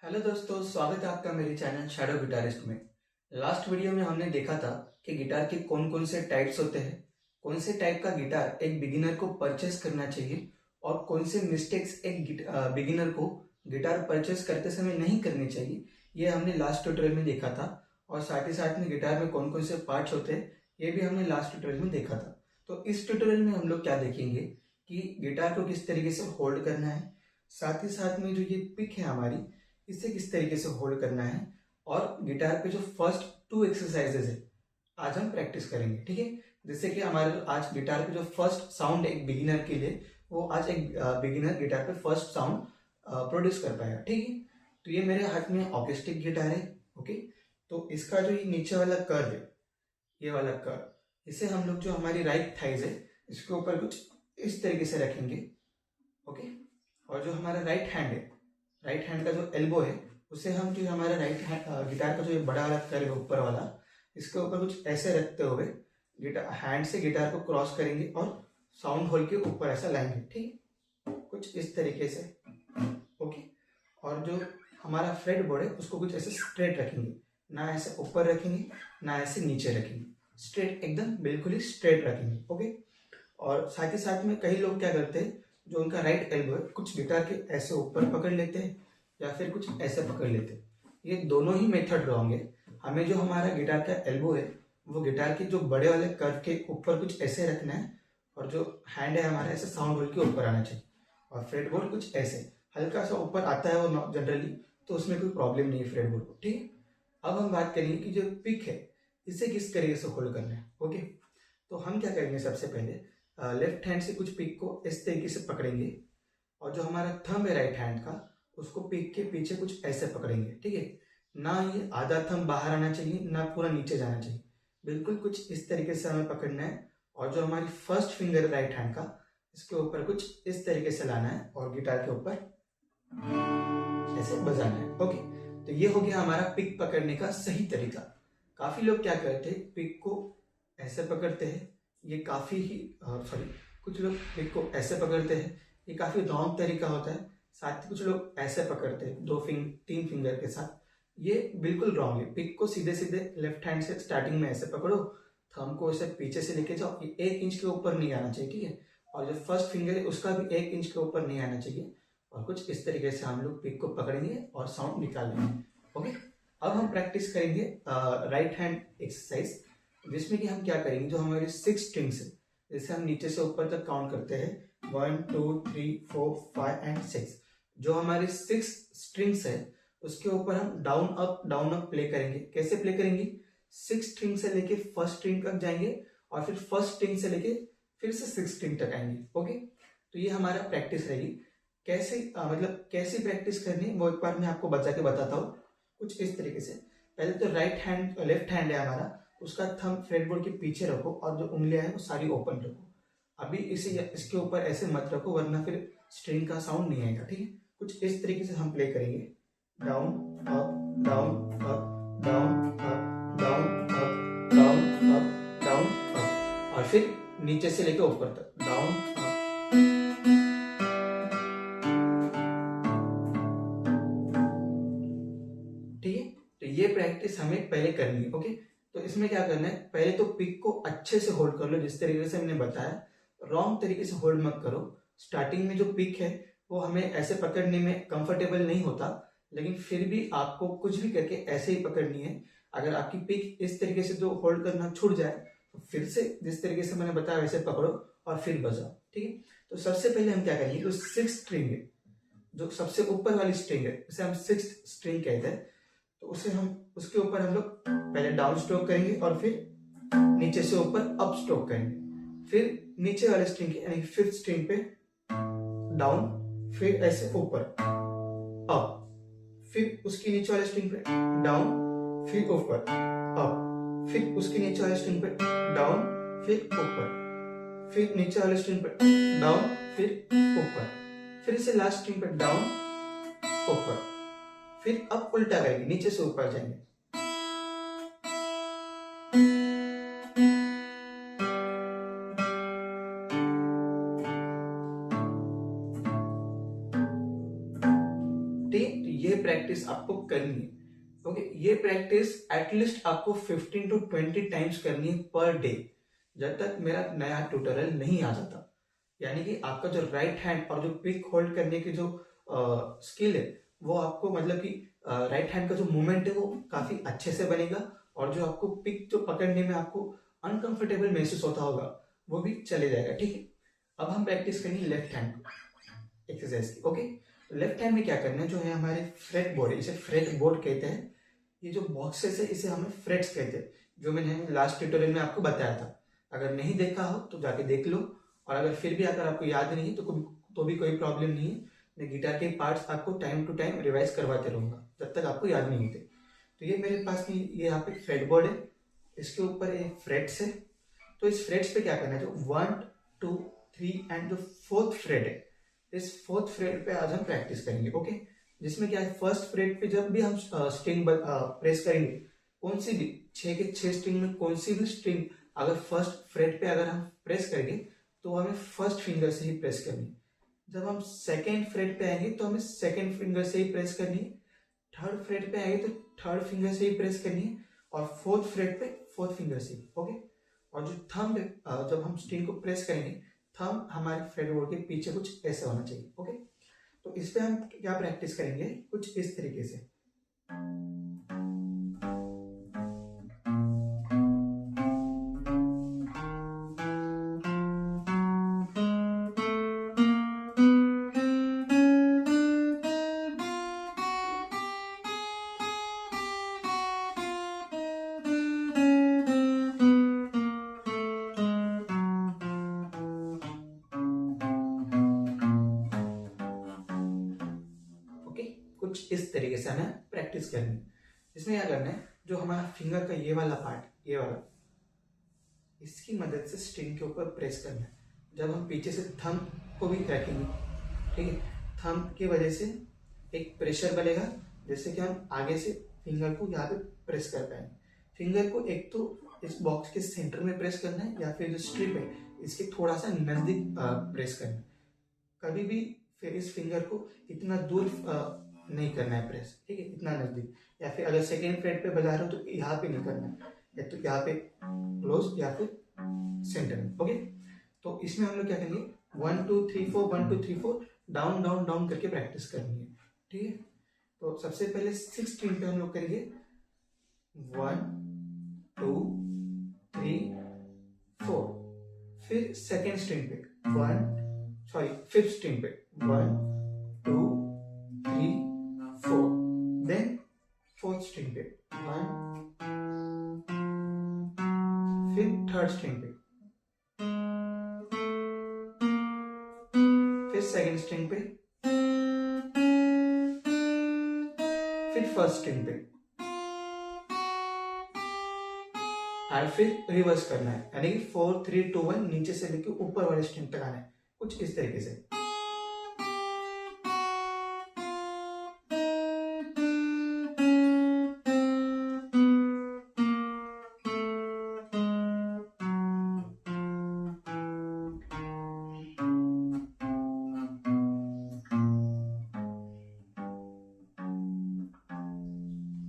Hello दोस्तों, स्वागत है आपका मेरे चैनल शैडो गिटारिस्ट में। लास्ट वीडियो में हमने देखा था कि गिटार के कौन कौन से टाइप्स होते हैं, कौन से टाइप का गिटार एक बिगिनर को परचेस करना चाहिए और कौन से मिस्टेक्स एक बिगिनर को गिटार परचेस करते समय नहीं करनी चाहिए। ये हमने लास्ट ट्यूटोरियल में देखा था। और साथ ही साथ में गिटार में कौन कौन से पार्ट्स होते हैं ये भी हमने लास्ट ट्यूटोरियल में देखा था। तो इस ट्यूटोरियल में हम लोग क्या देखेंगे कि गिटार को किस तरीके से होल्ड करना है, साथ ही साथ में जो ये पिक है हमारी, इसे किस तरीके से होल्ड करना है, और गिटार पे जो फर्स्ट 2 एक्सरसाइजेज है आज हम प्रैक्टिस करेंगे। ठीक है, जिससे कि हमारे आज गिटार पे जो फर्स्ट साउंड है एक बिगिनर के लिए, वो आज एक बिगिनर गिटार पे फर्स्ट साउंड प्रोड्यूस कर पाएगा। ठीक है, तो ये मेरे हाथ में ऑर्केस्ट्रिक गिटार है। ओके, तो इसका जो ये नीचे वाला कर्व है, ये वाला कर्व, इसे हम लोग जो हमारी राइट थाइज है इसके ऊपर कुछ इस तरीके से रखेंगे। ओके, और जो हमारा राइट हैंड है, राइट हैंड का जो एल्बो है, उसे हम जो हमारा राइट हैंड गिटार का जो ये बड़ा वाला कर्व है ऊपर वाला, इसके ऊपर कुछ ऐसे रखते हुए गिटार हैंड से गिटार को क्रॉस करेंगे और साउंड होल के ऊपर ऐसा लाएंगे। ठीक, कुछ इस तरीके से। ओके, और जो हमारा फ्रेट बोर्ड है उसको कुछ ऐसे स्ट्रेट रखेंगे, ना ऐसे ऊपर रखेंगे ना ऐसे नीचे रखेंगे, स्ट्रेट, एकदम बिल्कुल ही स्ट्रेट रखेंगे। ओके, और साथ ही साथ में कई लोग क्या करते हैं, जो उनका राइट एल्बो है कुछ गिटार के ऐसे ऊपर पकड़ लेते हैं या फिर कुछ ऐसे पकड़ लेते हैं। ये दोनों ही मेथड रॉन्ग है। हमें जो हमारा गिटार का एल्बो है वो गिटार के जो बड़े वाले कर्व के ऊपर कुछ ऐसे रखना है, और जो हैंड है हमारा ऐसे साउंड होल के ऊपर आना चाहिए, और फ्रेट बोर्ड कुछ ऐसे हल्का सा ऊपर आता है वो जनरली, तो उसमें कोई प्रॉब्लम नहीं है फ्रेट बोर्ड को। ठीक है, अब हम बात करेंगे कि जो पिक है इसे किस तरीके से होल्ड करना है। ओके, तो हम क्या करेंगे, सबसे पहले लेफ्ट हैंड से कुछ पिक को इस तरीके से पकड़ेंगे, और जो हमारा थंब है राइट हैंड का, उसको पिक के पीछे कुछ ऐसे पकड़ेंगे। ठीक है, ना ये आधा थंब बाहर आना चाहिए ना पूरा नीचे जाना चाहिए, बिल्कुल कुछ इस तरीके से हमें पकड़ना है। और जो हमारी फर्स्ट फिंगर है राइट हैंड का, इसके ऊपर कुछ इस तरीके से लाना है और गिटार के ऊपर ऐसे बजाना है। ओके, तो ये हो गया हमारा पिक पकड़ने का सही तरीका। काफी लोग क्या करते हैं, पिक को ऐसे पकड़ते हैं, ये काफी ही सॉरी, कुछ लोग पिक को ऐसे पकड़ते हैं, ये काफी रॉन्ग तरीका होता है। साथ ही कुछ लोग ऐसे पकड़ते हैं 3 फिंगर के साथ, ये बिल्कुल रॉन्ग है। पिक को सीधे सीधे लेफ्ट हैंड से स्टार्टिंग में ऐसे पकड़ो, थंब को ऐसे पीछे से लेके जाओ, ये 1 इंच के ऊपर नहीं आना चाहिए। ठीक है, और जो फर्स्ट फिंगर है उसका भी 1 इंच के ऊपर नहीं आना चाहिए, और कुछ इस तरीके से हम लोग पिक को पकड़ेंगे और साउंड निकाल लेंगे। ओके, अब हम प्रैक्टिस करेंगे राइट हैंड एक्सरसाइज, जिसमें कि हम क्या करेंगे, जो हमारे 6 स्ट्रिंग्स है, जैसे हम नीचे से ऊपर तक काउंट करते हैं 1 2 3 4 5 एंड 6, जो हमारी 6 स्ट्रिंग्स है उसके ऊपर हम डाउन अप प्ले करेंगे। कैसे प्ले करेंगे, 6 स्ट्रिंग से लेके फर्स्ट स्ट्रिंग तक जाएंगे, और फिर फर्स्ट स्ट्रिंग से लेके फिर से 6 स्ट्रिंग तक आएंगे। ओके, तो ये हमारा प्रैक्टिस रहेगी। कैसे मतलब कैसी प्रैक्टिस करनी है वो एक बार मैं आपको बचा के बताता हूँ। कुछ इस तरीके से, पहले तो लेफ्ट हैंड है हमारा, उसका थंब फ्रेटबोर्ड के पीछे रखो और जो उंगलियां हैं वो सारी ओपन रखो। अभी इसके ऊपर ऐसे मत रखो वरना फिर स्ट्रिंग का साउंड नहीं आएगा। ठीक है, कुछ इस तरीके से हम प्ले करेंगे, down up down up down up down up down up down up, और फिर नीचे से लेकर ऊपर तक डाउन अप। ठीक है, तो ये प्रैक्टिस हमें पहले करनी है। ओके, तो इसमें क्या करना है, पहले तो पिक को अच्छे से होल्ड कर लो जिस तरीके से मैंने बताया। रॉन्ग तरीके से होल्ड मत करो। स्टार्टिंग में जो पिक है वो हमें ऐसे पकड़ने में कंफर्टेबल नहीं होता, लेकिन फिर भी आपको कुछ भी करके ऐसे ही पकड़नी है। अगर आपकी पिक इस तरीके से जो होल्ड करना छूट जाए तो फिर से जिस तरीके से मैंने बताया वैसे पकड़ो और फिर बजाओ। ठीक है, तो सबसे पहले हम क्या करेंगे, जो 6 स्ट्रिंग है, जो सबसे ऊपर वाली स्ट्रिंग है उसे हम 6 स्ट्रिंग कहते हैं, तो उसे हम उसके ऊपर हम लोग पहले डाउन स्ट्रोक करेंगे और फिर नीचे से ऊपर अप स्ट्रोक करेंगे। फिर नीचे वाले स्ट्रिंग के यानी 5th स्ट्रिंग पे डाउन, फिर ऐसे ऊपर अप, फिर उसकी नीचे वाले स्ट्रिंग पे डाउन, फिर ऊपर अप, फिर उसके नीचे वाले स्ट्रिंग पे डाउन, फिर ऊपर, फिर नीचे वाले स्ट्रिंग पे डाउन, फिर ऊपर, फिर से लास्ट स्ट्रिंग पे डाउन ऊपर, फिर अब उल्टा करेंगे, नीचे से ऊपर जाएंगे। ठीक, तो ये प्रैक्टिस आपको करनी है। ओके, ये प्रैक्टिस एटलीस्ट आपको 15 to 20 टाइम्स करनी है पर डे, जब तक मेरा नया ट्यूटोरियल नहीं आ जाता। यानी कि आपका जो राइट हैंड और जो पिक होल्ड करने की जो स्किल है वो आपको मतलब कि राइट हैंड का जो मूवमेंट है वो काफी अच्छे से बनेगा, और जो आपको पिक जो पकड़ने में आपको अनकंफर्टेबल महसूस होता होगा वो भी चले जाएगा। ठीक है, अब हम प्रैक्टिस करेंगे लेफ्ट हैंड एक्सरसाइज की। ओके, लेफ्ट हैंड में क्या करना है, जो है हमारे फ्रेट बोर्ड, इसे फ्रेट बोर्ड कहते हैं। ये जो बॉक्सेस है इसे हमें फ्रेट्स कहते हैं, जो मैंने लास्ट ट्यूटोरियल में आपको बताया था। अगर नहीं देखा हो तो जाके देख लो, और अगर फिर भी अगर आपको याद नहीं है तो भी कोई प्रॉब्लम नहीं है। मैं गिटार के पार्ट्स आपको टाइम टू टाइम रिवाइज करवाते रहूंगा जब तक आपको याद नहीं होते। तो ये मेरे पास में ये यहाँ पे फ्रेट बोर्ड है, इसके ऊपर ये फ्रेट्स है। तो इस फ्रेट्स पे क्या करना है, जो 1 2 3 एंड जो फोर्थ फ्रेट है, इस फोर्थ फ्रेट पे आज हम प्रैक्टिस करेंगे। ओके, जिसमें क्या है, फर्स्ट फ्रेट पे जब भी हम स्ट्रिंग प्रेस करेंगे, कौन सी भी 6 के 6 स्ट्रिंग में कोई सी भी स्ट्रिंग अगर फर्स्ट फ्रेट पे अगर हम प्रेस करेंगे तो हमें फर्स्ट फिंगर से ही प्रेस करनी है। जब हम सेकेंड फ्रेट पे आएंगे तो हमें सेकेंड फिंगर से ही प्रेस करनी है। थर्ड फ्रेट पे आएंगे तो थर्ड फिंगर से ही प्रेस करनी है, और फोर्थ फ्रेट पे फोर्थ फिंगर से। ओके, और जो थंब जब हम स्ट्रिंग को प्रेस करेंगे, थंब हमारे फ्रेट बोर्ड के पीछे कुछ ऐसा होना चाहिए। ओके, तो इस पे हम क्या प्रैक्टिस करेंगे, कुछ इस तरीके से। कुछ इस तरीके से हमें प्रैक्टिस करनी है। इसमें क्या करना है, जो हमारा फिंगर का ये वाला पार्ट, ये वाला, इसकी मदद से स्ट्रिंग के ऊपर प्रेस करना है। जब हम पीछे से थंब को भी रखेंगे, ठीक है, थंब की वजह से एक प्रेशर बनेगा, जिससे कि हम आगे से फिंगर को यहाँ पे प्रेस कर पाएंगे। फिंगर को एक तो इस बॉक्स के सेंटर में प्रेस करना है, या फिर जो स्ट्रिप है इसके थोड़ा सा नजदीक प्रेस करना है। कभी भी फिर इस फिंगर को इतना दूर नहीं करना है प्रेस, ठीक है, इतना नजदीक। या फिर अगर सेकेंड फ्रेट पे बजा रहे हो तो यहाँ पे नहीं करना है, या तो यहाँ पे क्लोज या फिर सेंटर में। ओके, तो इसमें हम लोग क्या करेंगे, 1 2 3 4 1 2 3 4 डाउन डाउन डाउन करके प्रैक्टिस करनी है। ठीक है, तो सबसे पहले 6 स्ट्रिंग पे हम लोग करेंगे 1 2 3 4, फिर सेकेंड स्ट्रिंग पे फिफ्थ स्ट्रिंग पे 1 2 3 4, देन फोर्थ स्ट्रिंग पे 1, फिर थर्ड स्ट्रिंग पे, फिर सेकेंड स्ट्रिंग पे, फिर फर्स्ट स्ट्रिंग पे, और फिर रिवर्स करना है, यानी कि 4 3 2 1 नीचे से लेकर ऊपर वाले स्ट्रिंग तक आना है, कुछ इस तरीके से।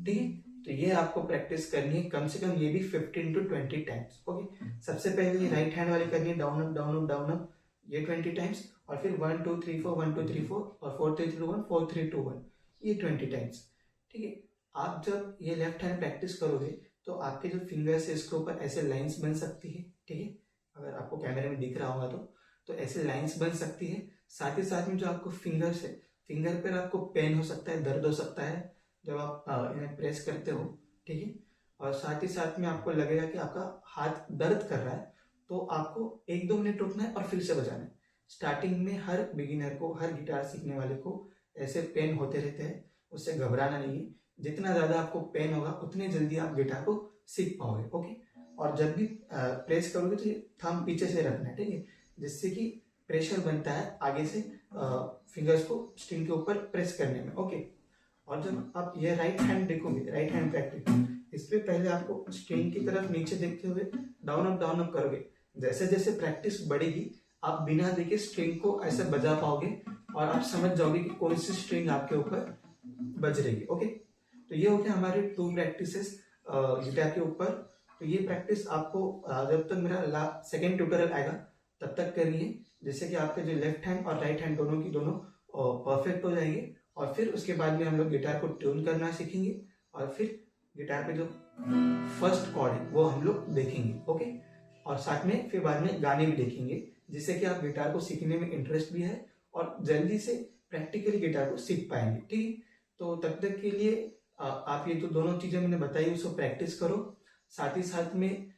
ठीक है, तो ये आपको प्रैक्टिस करनी है कम से कम, ये भी 15 to 20 टाइम्स। ओके, सबसे पहले राइट हैंड वाली करनी है, down up down up down up, ये 20 टाइम्स, और फिर 1 2 3 4 1 2 3 4 और 4 3 2 1 4 3 2 1, ये 20 टाइम्स। ठीक है, आप जब ये लेफ्ट हैंड प्रैक्टिस करोगे तो आपके जो फिंगर्स है इसके ऊपर ऐसे लाइंस बन सकती है। ठीक है, अगर आपको कैमरे में दिख रहा होगा तो ऐसे लाइंस बन सकती है। साथ ही साथ में जो आपको फिंगर्स है, फिंगर पर आपको पेन हो सकता है, दर्द हो सकता है जब आप इन्हें प्रेस करते हो। ठीक है, और साथ ही साथ में आपको लगेगा कि आपका हाथ दर्द कर रहा है, तो आपको 1-2 मिनट रुकना है और फिर से बजाना है। स्टार्टिंग में हर बिगिनर को, हर गिटार सीखने वाले को ऐसे पेन होते रहते हैं, उससे घबराना नहीं है। जितना ज्यादा आपको पेन होगा उतनी जल्दी आप गिटार को सीख पाओगे। ओके, और जब भी प्रेस करोगे तो थंब पीछे से रखना है, ठीक है, जिससे कि प्रेशर बनता है आगे से फिंगर्स को स्ट्रिंग के ऊपर प्रेस करने में। ओके, और जब आप ये राइट हैंड देखोगे, राइट हैंड प्रैक्टिस, इस पे पहले आपको स्ट्रिंग की तरफ नीचे देखते हुए डाउन अप करोगे। जैसे जैसे प्रैक्टिस बढ़ेगी आप बिना देखे स्ट्रिंग को ऐसे बजा पाओगे, और आप समझ जाओगे कि कौन सी स्ट्रिंग आपके ऊपर बज रही है। ओके, तो ये हो गया हमारे 2 प्रैक्टिसेस गिटार के ऊपर। तो ये प्रैक्टिस आपको जब तक मेरा सेकेंड ट्यूटोरियल आएगा तब तक करनी है, जिससे कि आपके जो लेफ्ट हैंड और राइट हैंड दोनों की दोनों परफेक्ट हो जाएंगे। और फिर उसके बाद में हम लोग गिटार को ट्यून करना सीखेंगे, और फिर गिटार पे जो फर्स्ट कॉर्ड है वो हम लोग देखेंगे। ओके, और साथ में फिर बाद में गाने भी देखेंगे, जिससे कि आप गिटार को सीखने में इंटरेस्ट भी है और जल्दी से प्रैक्टिकली गिटार को सीख पाएंगे। ठीक है, तो तब तक के लिए आप ये जो दोनों चीजें मैंने बताई उसको प्रैक्टिस करो। साथ ही साथ में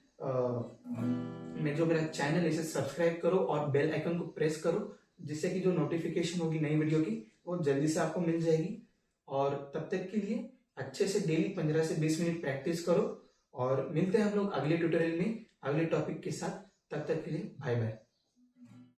जो मेरा चैनल है इसे सब्सक्राइब करो और बेल आइकन को प्रेस करो, जिससे कि जो नोटिफिकेशन होगी नई वीडियो की वो जल्दी से आपको मिल जाएगी। और तब तक के लिए अच्छे से डेली 15 से 20 मिनट प्रैक्टिस करो, और मिलते हैं हम लोग अगले ट्यूटोरियल में अगले टॉपिक के साथ। तब तक के लिए बाय बाय।